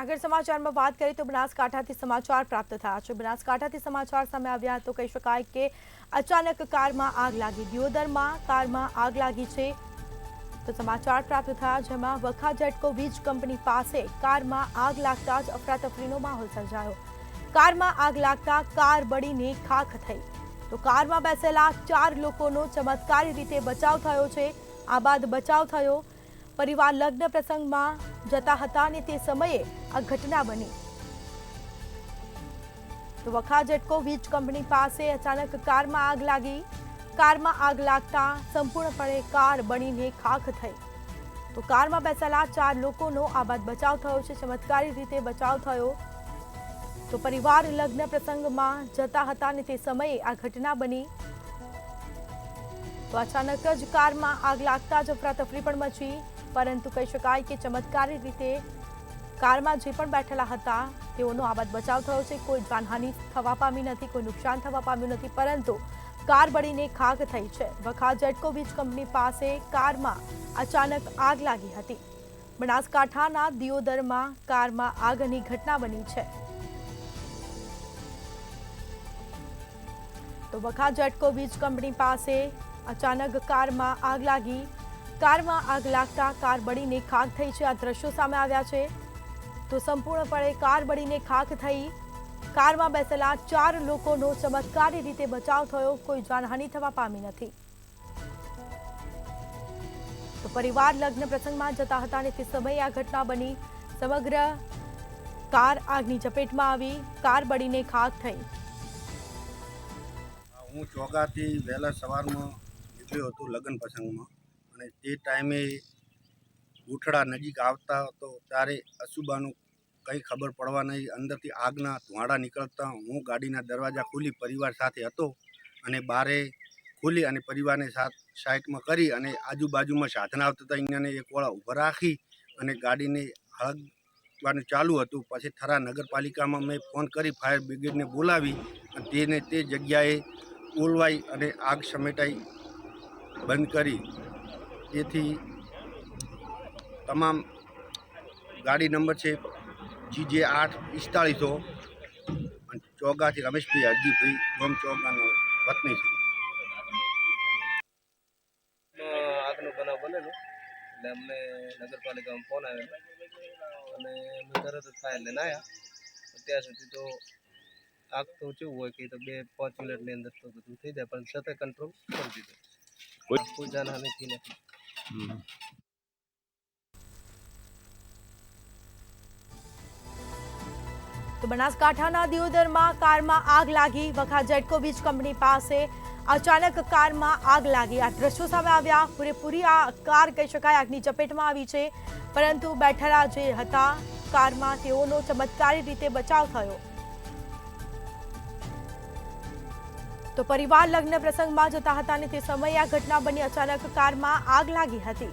આગળ સમાચારમાં વાત કરીએ તો બનાસકાંઠાથી સમાચાર પ્રાપ્ત થયા છે। બનાસકાંઠાથી સમાચાર સામે આવ્યા તો કહી શકાય કે અચાનક કારમાં આગ લાગી। દિયોદરમાં કારમાં આગ લાગી છે તો સમાચાર પ્રાપ્ત થયા, જેમાં વખા જેટકો વીજ કંપની પાસે કારમાં આગ લાગતા જ અફરાતફરીનો માહોલ સર્જાયો। કારમાં આગ લાગતા કાર બળીને ખાખ થઈ તો કારમાં બેસેલા 4 લોકોનો ચમત્કારી રીતે બચાવ થયો છે। આ બાદ બચાવ થયો। परिवार लग्न प्रसंग में जता हता ने ते समये आ घटना बनी तो वखा जेटको वीज कंपनी पासे अचानक कार में आग लगी। कार में आग लगता संपूर्णपणे कार बळीने खाख थई तो कार में बेसेला 4 लोकोनो आ बाद बचाव थयो छे। चमत्कारी रीते बचाव थयो तो परिवार लग्न प्रसंग में जता हता ने ते समये आ घटना बनी तो अचानक ज कार में आग लगता ज अफरातफरी पण मची, परंतु कही शकाय कि चमत्कारी रीते कार में जे पण बैठेला हता तेओनो आ बाद बचाव थयो छे। कोई जानहानि थवा पामी नथी, कोई नुकसान थवा पाम्युं नथी, परंतु कार बळीने खाक थई छे। वखा जेटको वीज कंपनी पासे कार में अचानक आग लागी हती। बनासकांठाना दियोदरमा कार में આગની ઘટના બની છે तो वखा जेटको वीज कंपनी पासे अचानक कार में आग लगी। कार में आग लगता कार बळीने खाक थई छे। आ दृश्यो सामे आव्या छे तो संपूर्णपणे कार बळीने खाक थई। कार में बेसेला 4 लोकोनो चमत्कारी रीते बचाव थयो। कोई जानहानि थवा पामी नथी तो परिवार लग्न प्रसंग में जता हता ने ते समये आ घटना बनी। समग्र कार આગની ચપેટમાં આવી। કાર બળીને ખાક થઈ। હું ચોગાથી વહેલા સવારમાં નીકળ્યો હતો લગ્ન પ્રસંગમાં અને તે ટાઈમે ગૂંઠડા નજીક આવતા હતો ત્યારે અશુબાનું કંઈ ખબર પડવા નહીં, અંદરથી આગના ધુમાડા નીકળતા હું ગાડીના દરવાજા ખોલી પરિવાર સાથે હતો અને બારે ખોલી અને પરિવારને સાઈડમાં કરી અને આજુબાજુમાં સાધન આવતા હતા અહીંયાને એક વાળા ઊભા રાખી અને ગાડીને હળગવાનું ચાલુ હતું। પછી થરા નગરપાલિકામાં મેં ફોન કરી ફાયર બ્રિગેડને બોલાવી અને તેને તે જગ્યાએ ઓલવાઈ અને આગ સમેટાઈ બંધ કરી। તેથી તમામ ગાડી નંબર છે GJ 8 45 અને ચોગાથી રમેશભાઈ હરજીભાઈ ગોમ ચોગાનો વતની છે। આગનો બનાવ બનેલો એટલે અમને નગરપાલિકામાં ફોન આવેલો અને અમે તરત જ ફાયર લઈને આવ્યા। ત્યાં સુધી તો આગ તો કેવું હોય કે તો 2-5 મિનિટની અંદર તો બધું થઈ જાય, પણ છતાં કંટ્રોલ કરી દીધો। કોઈ જાનહાનિ થઈ નથી। તો બનાસકાંઠાના દિયોદરમાં કારમાં આગ લાગી। વખા જેટકો વીજ કંપની પાસે અચાનક કારમાં આગ લાગી। આ દ્રશ્યો સામે આવ્યા। પૂરેપૂરી આ કાર કહી શકાય આગની ચપેટમાં આવી છે, પરંતુ બેઠેલા જે હતા કારમાં તેઓનો ચમત્કારી રીતે બચાવ થયો તો પરિવાર લગ્ન પ્રસંગમાં જતા હતા અને તે સમયે આ ઘટના બની। અચાનક કારમાં આગ લાગી હતી।